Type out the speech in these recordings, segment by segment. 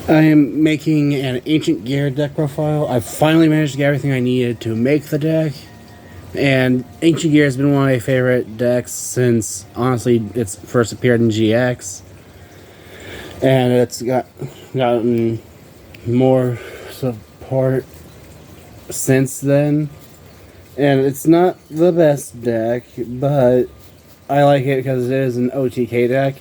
I am making an Ancient Gear deck profile. I've finally managed to get everything I needed to make the deck. And Ancient Gear has been one of my favorite decks since, honestly, it's first appeared in GX. And it's gotten more support since then. And it's not the best deck, but I like it because it is an OTK deck.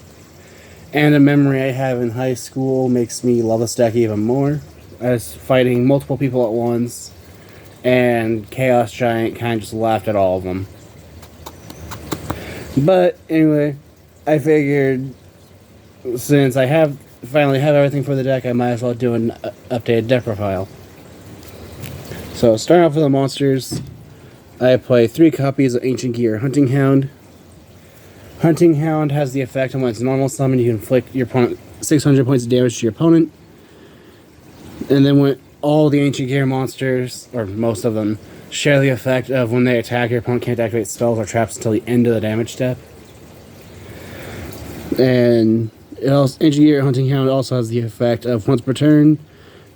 And a memory I have in high school makes me love this deck even more. I was fighting multiple people at once, and Chaos Giant kind of just laughed at all of them. But anyway, I figured since I finally have everything for the deck, I might as well do an updated deck profile. So starting off with the monsters, I play 3 copies of Ancient Gear Hunting Hound. Hunting Hound has the effect of when it's normal summoned, you inflict your opponent 600 points of damage to your opponent. And then when all the Ancient Gear monsters, or most of them, share the effect of when they attack, your opponent can't activate spells or traps until the end of the damage step. And Ancient Gear Hunting Hound also has the effect of once per turn,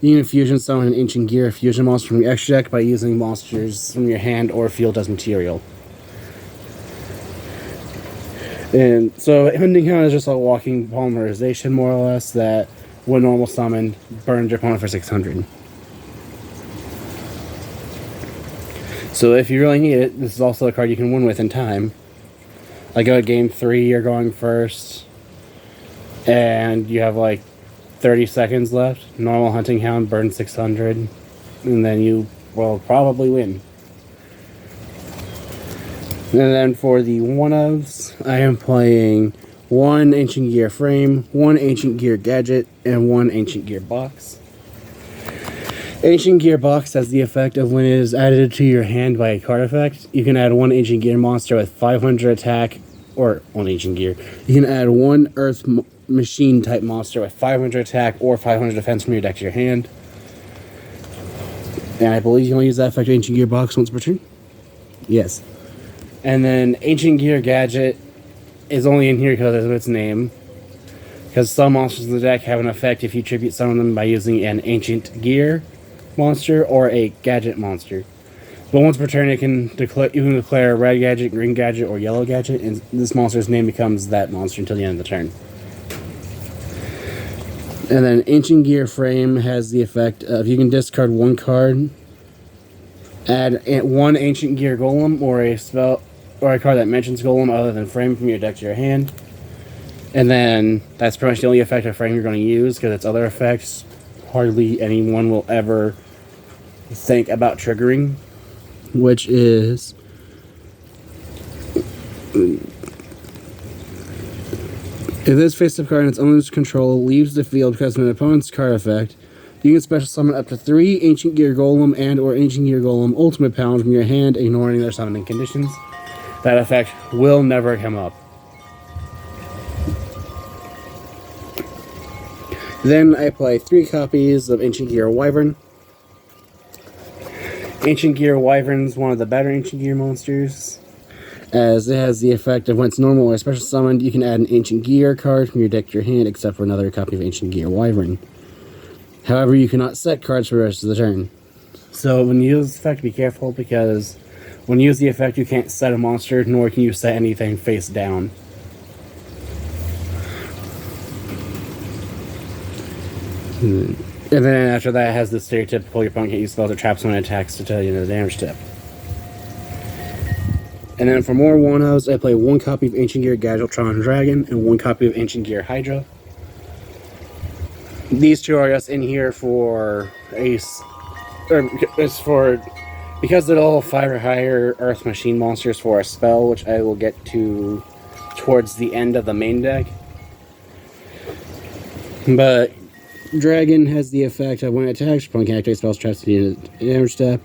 you can fusion summon an Ancient Gear fusion monster from your extra deck by using monsters from your hand or field as material. And so Hunting Hound is just a walking polymerization, more or less, that when normal summoned, burns your opponent for 600. So if you really need it, this is also a card you can win with in time. Like at game 3, you're going first, and you have like 30 seconds left. Normal Hunting Hound burns 600, and then you will probably win. And then for the one-ofs, I am playing 1 Ancient Gear Frame, 1 Ancient Gear Gadget, and 1 Ancient Gear Box. Ancient Gear Box has the effect of when it is added to your hand by a card effect, you can add 1 Ancient Gear monster with 500 attack, or 1 Ancient Gear. You can add 1 Earth Machine type monster with 500 attack or 500 defense from your deck to your hand. And I believe you can only use that effect of Ancient Gear Box once per turn. Yes. And then Ancient Gear Gadget is only in here because of its name. Because some monsters in the deck have an effect if you tribute summon them by using an Ancient Gear monster or a Gadget monster. But once per turn, you can declare Red Gadget, Green Gadget, or Yellow Gadget, and this monster's name becomes that monster until the end of the turn. And then Ancient Gear Frame has the effect of you can discard 1 card, add 1 Ancient Gear Golem or a card that mentions Golem other than Frame from your deck to your hand. And then that's pretty much the only effect of Frame you're going to use, because its other effects hardly anyone will ever think about triggering, which is if this face-up card in its owner's control leaves the field because of an opponent's card effect, you can special summon up to 3 Ancient Gear Golem and or Ancient Gear Golem Ultimate Pound from your hand, ignoring their summoning conditions. That effect will never come up. Then I play 3 copies of Ancient Gear Wyvern. Ancient Gear Wyvern is one of the better Ancient Gear monsters, as it has the effect of when it's normal or special summoned, you can add an Ancient Gear card from your deck to your hand, except for another copy of Ancient Gear Wyvern. However, you cannot set cards for the rest of the turn. So when you use this effect, be careful, because when you use the effect, you can't set a monster, nor can you set anything face down. And then after that, it has the stereotypical your opponent can't use spells or traps when it attacks to tell you the damage step. And then for more one-ofs, I play 1 copy of Ancient Gear Gadgetron Dragon and 1 copy of Ancient Gear Hydra. These 2 are just in here for because they're all 5 or higher Earth Machine monsters for a spell, which I will get to towards the end of the main deck. But Dragon has the effect of when it attacks, your opponent can activate spells, traps, to the damage step.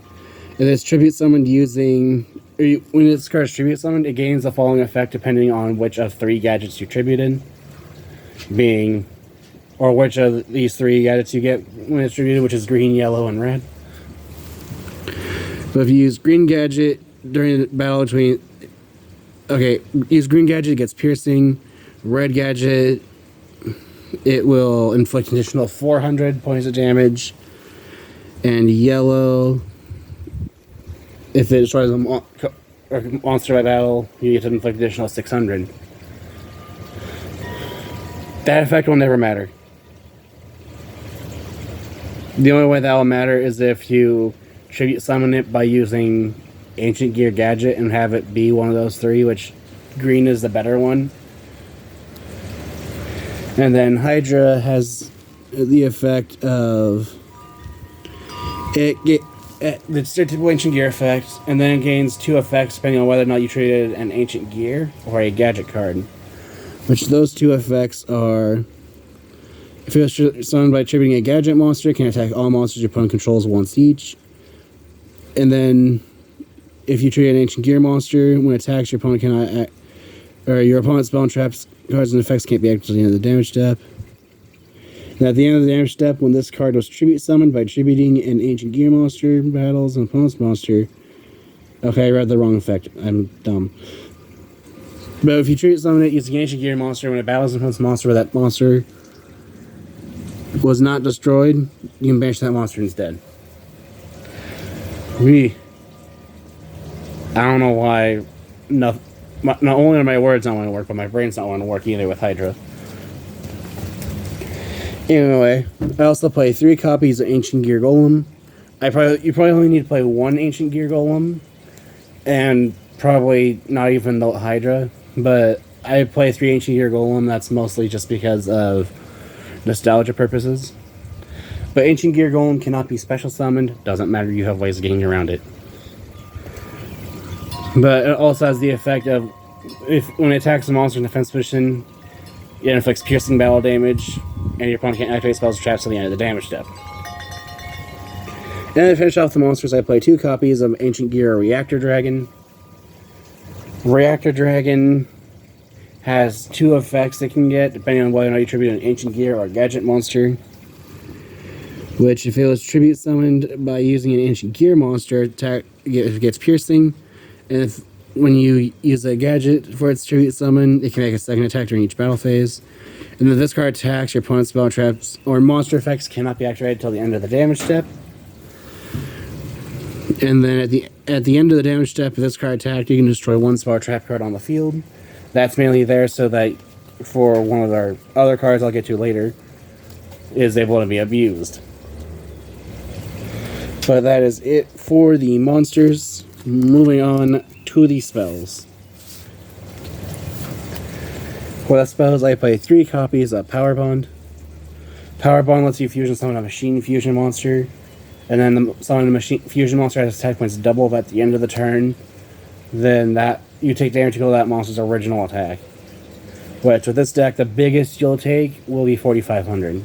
If it's tribute summoned when it's card's tribute summoned, it gains the following effect depending on which of 3 gadgets you tributed, or which of these 3 gadgets you get when it's tributed, which is green, yellow, and red. But if you use green gadget during the battle between, use green gadget, it gets piercing. Red gadget it will inflict an additional 400 points of damage. And yellow, if it destroys a monster by battle, you get to inflict an additional 600. That effect will never matter. The only way that will matter is if you tribute summon it by using Ancient Gear Gadget and have it be one of those three, which green is the better one. And then Hydra has the effect of it's their typical Ancient Gear effect, and then it gains 2 effects depending on whether or not you treated an Ancient Gear or a Gadget card. Which those 2 effects are: if it was summoned by tributing a Gadget monster, it can attack all monsters your opponent controls once each. And then, if you treat an Ancient Gear monster, when it attacks, your opponent cannot act, or your opponent's spell and traps, cards, and effects can't be activated until the end of the damage step. And at the end of the damage step, when this card was tribute summoned by tributing an Ancient Gear monster, battles an opponent's monster. Okay, I read the wrong effect. I'm dumb. But if you tribute summon it using Ancient Gear monster, when it battles an opponent's monster, where that monster was not destroyed, you can banish that monster instead. I don't know why. Not only are my words not want to work, but my brain's not want to work either with Hydra. Anyway, I also play 3 copies of Ancient Gear Golem. You probably only need to play 1 Ancient Gear Golem, and probably not even the Hydra. But I play 3 Ancient Gear Golem. That's mostly just because of nostalgia purposes. But Ancient Gear Golem cannot be special summoned. Doesn't matter, you have ways of getting around it. But it also has the effect of, when it attacks a monster in defense position, it inflicts piercing battle damage, and your opponent can't activate spells or traps till the end of the damage step. And to finish off the monsters, I play 2 copies of Ancient Gear Reactor Dragon. Reactor Dragon has 2 effects it can get, depending on whether or not you tribute an Ancient Gear or Gadget monster. Which, if it was tribute summoned by using an Ancient Gear monster, it gets piercing. And when you use a gadget for its tribute summon, it can make a second attack during each battle phase. And if this card attacks, your opponent's spell traps or monster effects cannot be activated until the end of the damage step. And then at the end of the damage step, if this card attacked, you can destroy 1 spell trap card on the field. That's mainly there so that for one of our other cards I'll get to later, is able to be abused. But that is it for the monsters. Moving on to the spells. For the spells, I play 3 copies of Power Bond. Power Bond lets you fusion summon a machine fusion monster, and then the summon the machine fusion monster has attack points double at the end of the turn. Then that you take damage to kill that monster's original attack. Which with this deck, the biggest you'll take will be 4,500,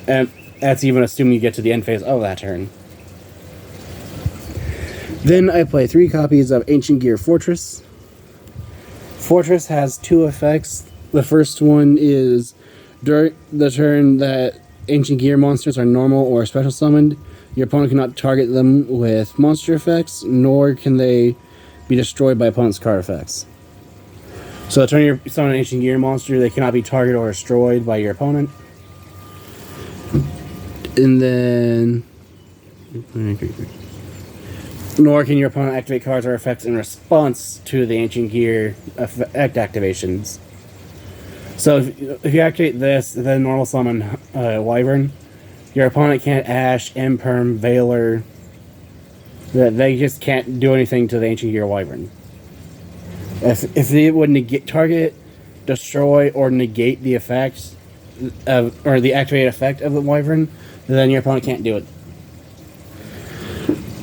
and that's even assuming you get to the end phase of that turn. Then I play 3 copies of Ancient Gear Fortress. Fortress has 2 effects. The first one is during the turn that Ancient Gear monsters are normal or special summoned, your opponent cannot target them with monster effects, nor can they be destroyed by opponent's card effects. So the turn you summon an Ancient Gear monster, they cannot be targeted or destroyed by your opponent. And then nor can your opponent activate cards or effects in response to the Ancient Gear effect activations. So if you activate this, then normal summon Wyvern, your opponent can't Ash, Imperm, Veiler. They just can't do anything to the Ancient Gear Wyvern. If they would target, destroy, or negate the effect or the activated effect of the Wyvern, then your opponent can't do it.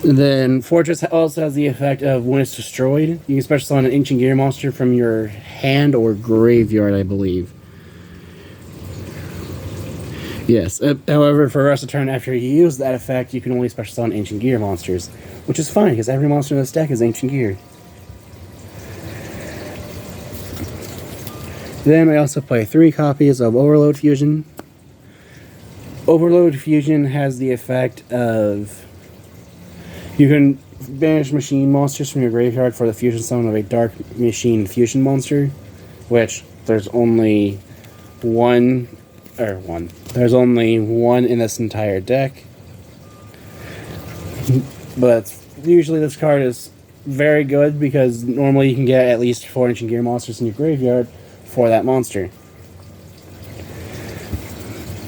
Then Fortress also has the effect of when it's destroyed, you can special summon an Ancient Gear monster from your hand or graveyard, I believe. Yes, however, for the rest of the turn after you use that effect, you can only special summon Ancient Gear monsters, which is fine because every monster in this deck is Ancient Gear. Then I also play 3 copies of Overload Fusion. Overload Fusion has the effect of you can banish machine monsters from your graveyard for the fusion summon of a Dark Machine Fusion monster, which there's only one There's only one in this entire deck. But usually this card is very good because normally you can get at least 4 Ancient Gear monsters in your graveyard for that monster.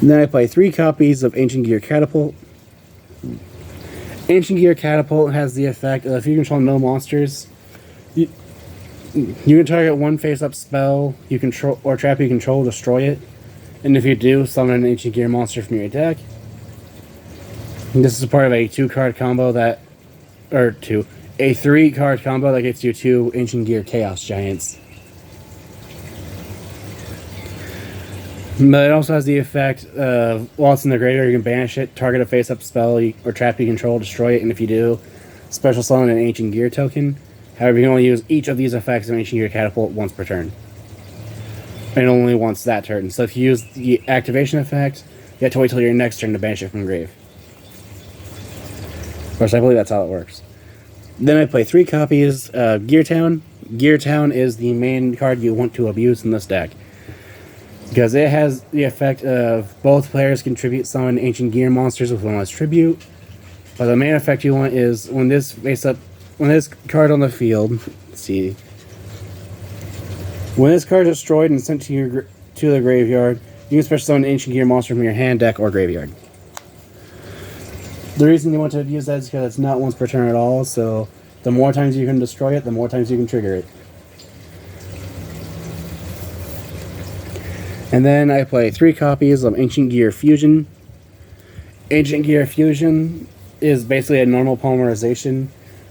And then I play 3 copies of Ancient Gear Catapult. Ancient Gear Catapult has the effect of if you control no monsters, you can target one face-up spell you control or trap you control, destroy it. And if you do, summon an Ancient Gear monster from your deck. And this is part of a 2-card combo that, a 3-card combo that gets you 2 Ancient Gear Chaos Giants. But it also has the effect of, while it's in the graveyard, you can banish it, target a face-up spell or trap you control, destroy it, and if you do, special summon an Ancient Gear token. However, you can only use each of these effects of Ancient Gear Catapult once per turn. And only once that turn. So if you use the activation effect, you have to wait till your next turn to banish it from grave. Of course, I believe that's how it works. Then I play 3 copies of Gear Town. Gear Town is the main card you want to abuse in this deck, because it has the effect of both players contribute summon Ancient Gear monsters with 1 less tribute. But the main effect you want is when this card on the field, let's see, when this card is destroyed and sent to the graveyard, you can special summon an Ancient Gear monster from your hand, deck, or graveyard. The reason you want to use that is because it's not once per turn at all, so the more times you can destroy it, the more times you can trigger it. And then I play 3 copies of Ancient Gear Fusion. Ancient Gear Fusion is basically a normal polymerization,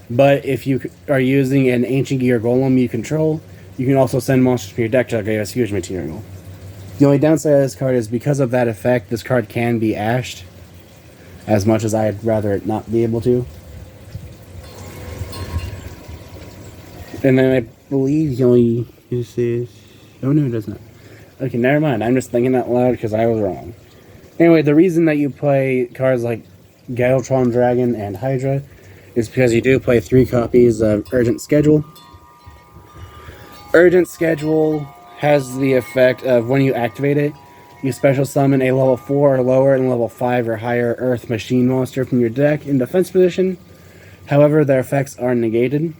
but if you are using an Ancient Gear Golem you control, you can also send monsters from your deck to upgrade as fusion material. The only downside of this card is because of that effect, this card can be ashed, as much as I'd rather it not be able to. And then I believe you only use this. Oh no, it does not. Okay, never mind. I'm just thinking out loud because I was wrong. Anyway, the reason that you play cards like Galvatron Dragon and Hydra is because you do play 3 copies of Urgent Schedule. Urgent Schedule has the effect of when you activate it, you special summon a level 4 or lower and level 5 or higher Earth Machine monster from your deck in defense position. However, their effects are negated.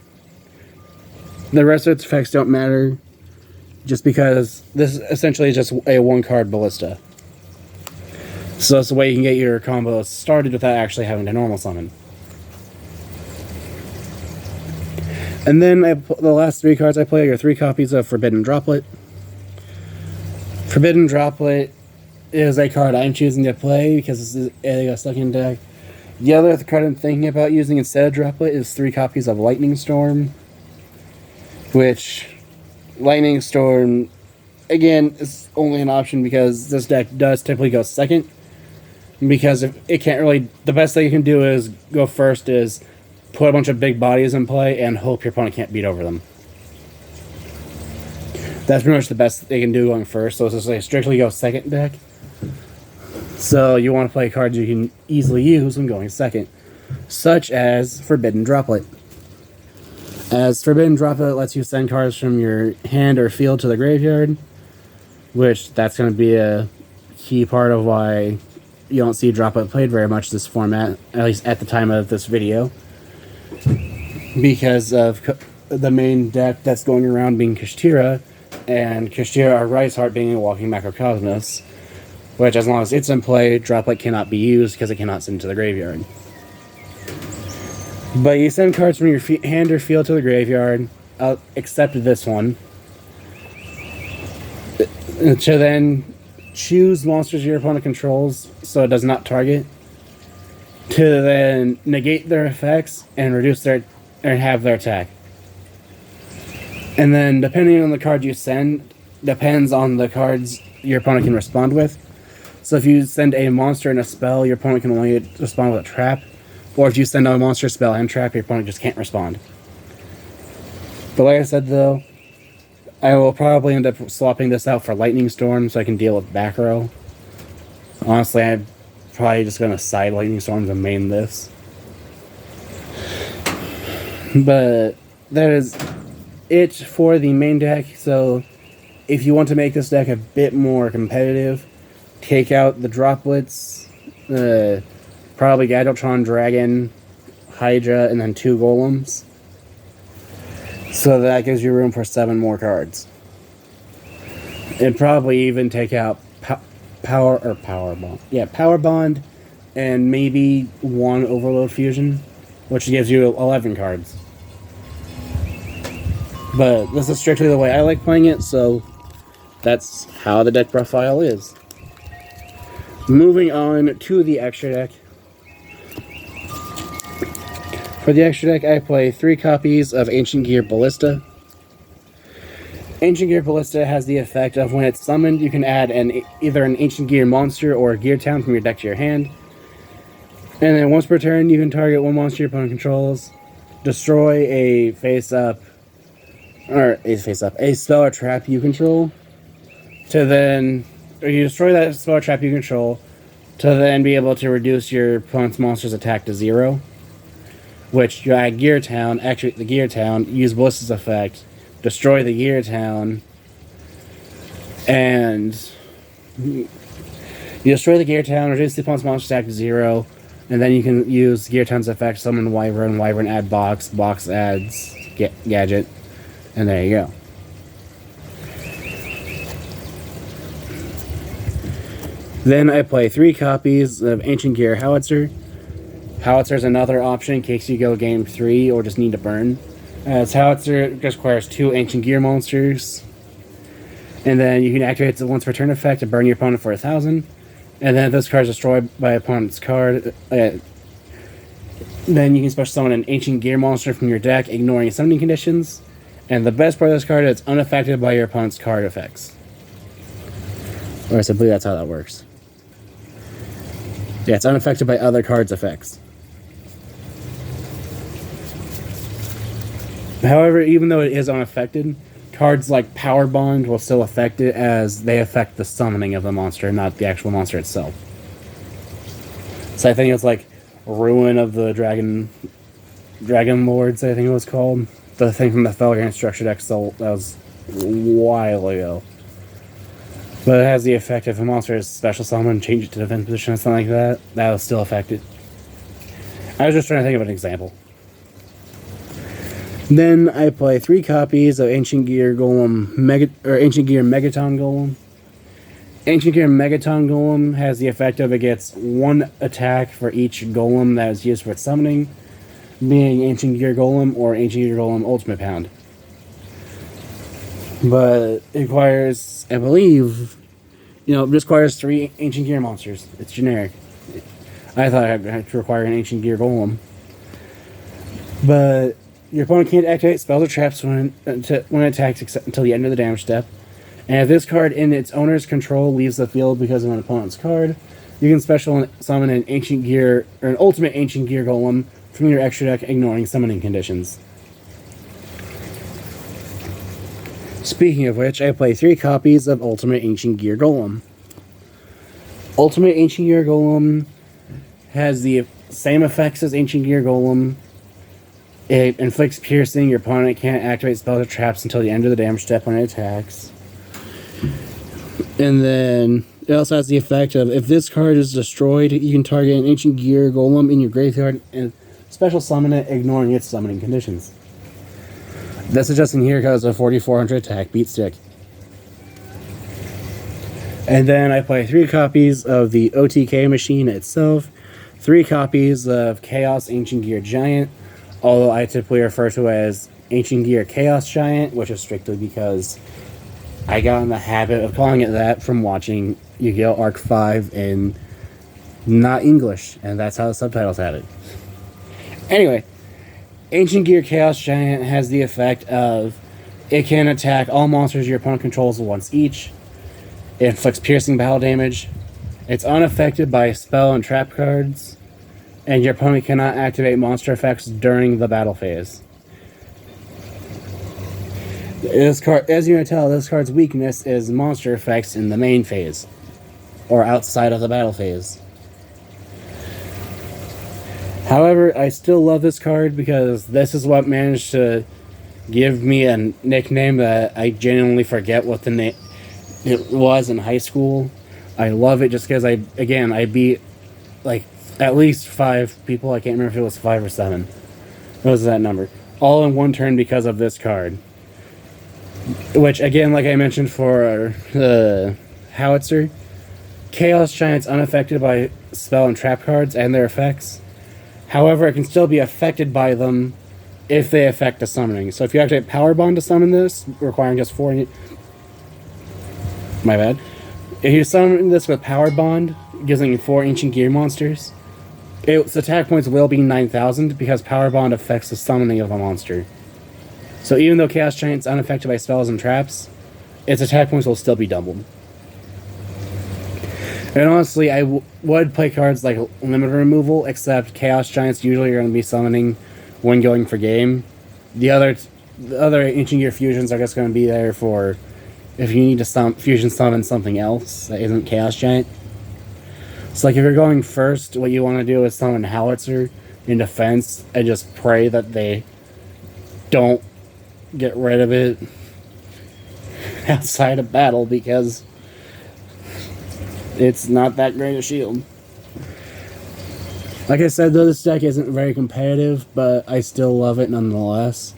The rest of its effects don't matter, just because this essentially is just a 1-card ballista. So that's the way you can get your combo started without actually having to normal summon. And then the last 3 cards I play are 3 copies of Forbidden Droplet. Forbidden Droplet is a card I'm choosing to play because it got stuck in deck. The other card I'm thinking about using instead of Droplet is 3 copies of Lightning Storm, which Lightning Storm, again, is only an option because this deck does typically go second. Because if it can't really, the best thing you can do is go first is put a bunch of big bodies in play and hope your opponent can't beat over them. That's pretty much the best they can do going first. So it's just like strictly go second deck. So you want to play cards you can easily use when going second, such as Forbidden Droplet. As Forbidden Droplet lets you send cards from your hand or field to the graveyard, which that's going to be a key part of why you don't see Droplet played very much this format, at least at the time of this video, because of the main deck that's going around being Kashtira, and Kashtira or Rice Heart being a walking macrocosmos, which as long as it's in play, Droplet cannot be used because it cannot send to the graveyard. But you send cards from your hand or field to the graveyard, except this one, to then choose monsters your opponent controls so it does not target, to then negate their effects and reduce their and have their attack. And then depending on the card you send, depends on the cards your opponent can respond with. So if you send a monster and a spell, your opponent can only respond with a trap. Or if you send a monster, spell, and trap, your opponent just can't respond. But like I said though, I will probably end up swapping this out for Lightning Storm so I can deal with back row. Honestly, I'm probably just going to side Lightning Storms and main this. But that is it for the main deck. So if you want to make this deck a bit more competitive, take out the droplets, probably Gadgetron, Dragon, Hydra, and then 2 Golems. So that gives you room for 7 more cards. And probably even take out Power Bond. Yeah, Power Bond, and maybe 1 Overload Fusion, which gives you 11 cards. But this is strictly the way I like playing it, so that's how the deck profile is. Moving on to the extra deck. For the extra deck, I play 3 copies of Ancient Gear Ballista. Ancient Gear Ballista has the effect of when it's summoned, you can add either an Ancient Gear monster or a Gear Town from your deck to your hand. And then once per turn, you can target 1 monster your opponent controls, destroy a spell or trap you control, you destroy that spell or trap you control, to then be able to reduce your opponent's monster's attack to 0. Which you add Gear Town, activate the Gear Town, use Ballista's effect, destroy the Gear Town, and you destroy the Gear Town, reduce the opponent's monster's attack to 0, and then you can use Gear Town's effect, summon Wyvern add box adds gadget, and there you go. Then I play 3 copies of Ancient Gear Howitzer. Howitzer is another option in case you go game 3 or just need to burn. As Howitzer just requires 2 Ancient Gear monsters. And then you can activate the once per turn effect to burn your opponent for 1,000. And then if this card is destroyed by opponent's card, then you can special summon an Ancient Gear monster from your deck, ignoring summoning conditions. And the best part of this card is it's unaffected by your opponent's card effects. Or I believe that's how that works. Yeah, it's unaffected by other cards' effects. However, even though it is unaffected, cards like Power Bond will still affect it, as they affect the summoning of the monster, not the actual monster itself. So I think it's like Ruin of the Dragon Lords, I think it was called. The thing from the Felgrand structure deck, so that was a while ago. But it has the effect if a monster is special summoned, change it to defense position or something like that, that will still affect it. I was just trying to think of an example. Then I play 3 copies of Ancient Gear Golem Ancient Gear Megaton Golem. Ancient Gear Megaton Golem has the effect of it gets 1 attack for each golem that is used for its summoning, being Ancient Gear Golem or Ancient Gear Golem Ultimate Pound. But it requires, I believe, it requires 3 Ancient Gear monsters. It's generic. I thought I'd have to require an Ancient Gear Golem. But your opponent can't activate spells or traps when it attacks until the end of the damage step. And if this card in its owner's control leaves the field because of an opponent's card, you can special summon an Ancient Gear or an Ultimate Ancient Gear Golem from your extra deck, ignoring summoning conditions. Speaking of which, I play 3 copies of Ultimate Ancient Gear Golem. Ultimate Ancient Gear Golem has the same effects as Ancient Gear Golem. It inflicts piercing. Your opponent can't activate spells or traps until the end of the damage step when it attacks. And then it also has the effect of if this card is destroyed, you can target an Ancient Gear Golem in your graveyard and special summon it, ignoring its summoning conditions. This is just in here because of 4,400 attack, beat stick. And then I play 3 copies of the OTK machine itself, 3 copies of Chaos Ancient Gear Giant, although I typically refer to it as Ancient Gear Chaos Giant, which is strictly because I got in the habit of calling it that from watching Yu-Gi-Oh! Arc 5 in not English, and that's how the subtitles had it. Anyway, Ancient Gear Chaos Giant has the effect of it can attack all monsters your opponent controls once each. It inflicts piercing battle damage. It's unaffected by spell and trap cards. And your opponent cannot activate monster effects during the battle phase. This card, as you can tell, this card's weakness is monster effects in the main phase, or outside of the battle phase. However, I still love this card because this is what managed to give me a nickname that I genuinely forget what the name it was in high school. I love it just because I beat like at least 5 people. I can't remember if it was 5 or 7. What was that number? All in one turn because of this card. Which, again, like I mentioned for the Howitzer, Chaos Giant's unaffected by spell and trap cards and their effects. However, it can still be affected by them if they affect a summoning. So if you activate Power Bond to summon this, requiring just 4... My bad. If you summon this with Power Bond, using 4 Ancient Gear monsters, its attack points will be 9,000 because Power Bond affects the summoning of a monster. So even though Chaos Giant's unaffected by spells and traps, its attack points will still be doubled. And honestly, I would play cards like Limit Removal, except Chaos Giants usually are going to be summoning when going for game. The other Ancient Gear fusions are just going to be there for if you need to fusion summon something else that isn't Chaos Giant. So like if you're going first, what you want to do is summon Howitzer in defense and just pray that they don't get rid of it outside of battle because it's not that great a shield. Like I said, though, this deck isn't very competitive, but I still love it nonetheless.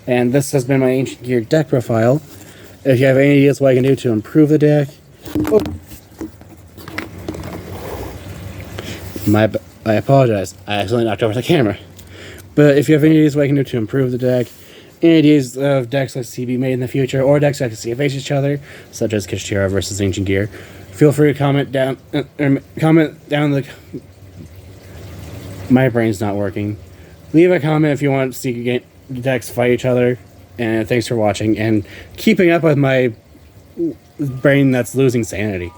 And this has been my Ancient Gear deck profile. If you have any ideas what I can do to improve the deck... Oh. I apologize. I accidentally knocked over the camera. But if you have any ideas what I can do to improve the deck, any ideas of decks I see be made in the future, or decks I can see face each other, such as Kashtira versus Ancient Gear, feel free to comment down the... My brain's not working. Leave a comment if you want to see decks fight each other. And thanks for watching and keeping up with my brain that's losing sanity.